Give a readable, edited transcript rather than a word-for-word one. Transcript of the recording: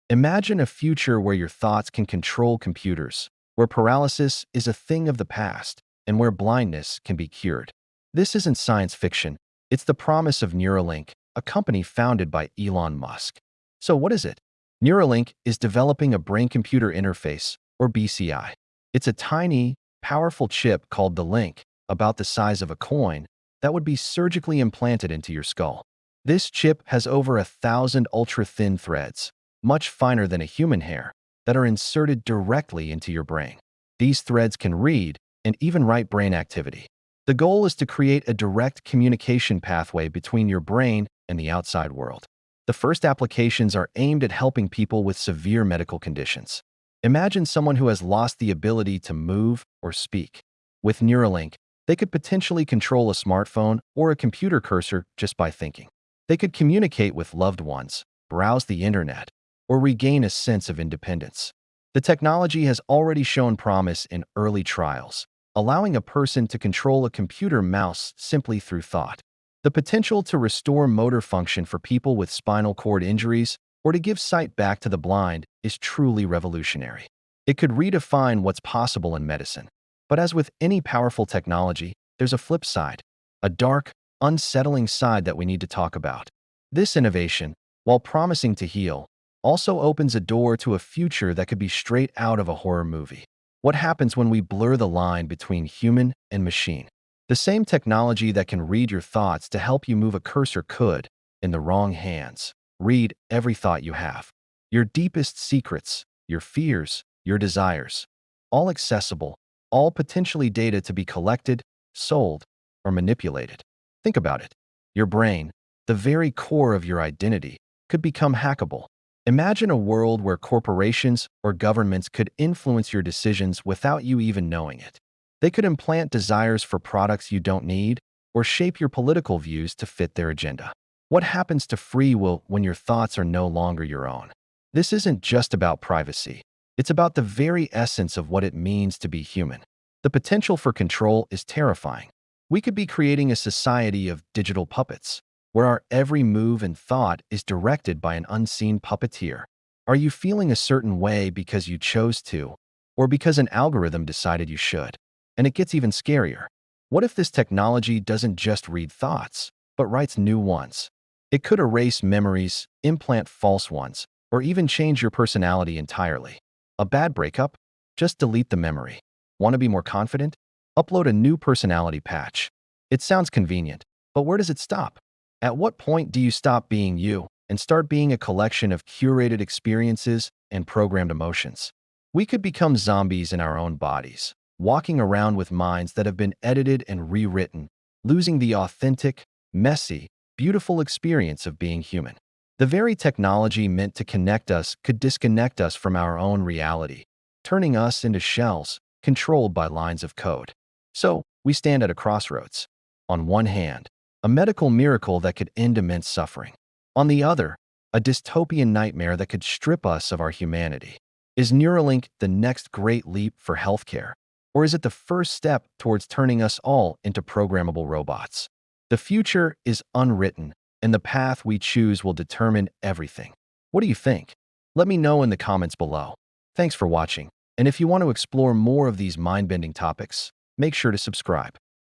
Imagine a future where your thoughts can control computers, where paralysis is a thing of the past, and where blindness can be cured. This isn't science fiction. It's the promise of Neuralink, a company founded by Elon Musk. So what is it? Neuralink is developing a brain-computer interface, or BCI. It's a tiny, powerful chip called the link, about the size of a coin, that would be surgically implanted into your skull. This chip has over 1,000 ultra-thin threads, much finer than a human hair, that are inserted directly into your brain. These threads can read and even write brain activity. The goal is to create a direct communication pathway between your brain and the outside world. The first applications are aimed at helping people with severe medical conditions. Imagine someone who has lost the ability to move or speak. With Neuralink, they could potentially control a smartphone or a computer cursor just by thinking. They could communicate with loved ones, browse the internet, or regain a sense of independence. The technology has already shown promise in early trials, allowing a person to control a computer mouse simply through thought. The potential to restore motor function for people with spinal cord injuries or to give sight back to the blind is truly revolutionary. It could redefine what's possible in medicine. But as with any powerful technology, there's a flip side, a dark, unsettling side that we need to talk about. This innovation, while promising to heal, also opens a door to a future that could be straight out of a horror movie. What happens when we blur the line between human and machine? The same technology that can read your thoughts to help you move a cursor could, in the wrong hands, read every thought you have. Your deepest secrets, your fears, your desires. All accessible, all potentially data to be collected, sold, or manipulated. Think about it. Your brain, the very core of your identity, could become hackable. Imagine a world where corporations or governments could influence your decisions without you even knowing it. They could implant desires for products you don't need or shape your political views to fit their agenda. What happens to free will when your thoughts are no longer your own? This isn't just about privacy. It's about the very essence of what it means to be human. The potential for control is terrifying. We could be creating a society of digital puppets, where our every move and thought is directed by an unseen puppeteer. Are you feeling a certain way because you chose to, or because an algorithm decided you should? And it gets even scarier. What if this technology doesn't just read thoughts, but writes new ones? It could erase memories, implant false ones, or even change your personality entirely. A bad breakup? Just delete the memory. Want to be more confident? Upload a new personality patch. It sounds convenient, but where does it stop? At what point do you stop being you and start being a collection of curated experiences and programmed emotions? We could become zombies in our own bodies, walking around with minds that have been edited and rewritten, losing the authentic, messy, beautiful experience of being human. The very technology meant to connect us could disconnect us from our own reality, turning us into shells controlled by lines of code. So, we stand at a crossroads. On one hand, a medical miracle that could end immense suffering. On the other, a dystopian nightmare that could strip us of our humanity. Is Neuralink the next great leap for healthcare? Or is it the first step towards turning us all into programmable robots? The future is unwritten, and the path we choose will determine everything. What do you think? Let me know in the comments below. Thanks for watching, and if you want to explore more of these mind-bending topics, make sure to subscribe.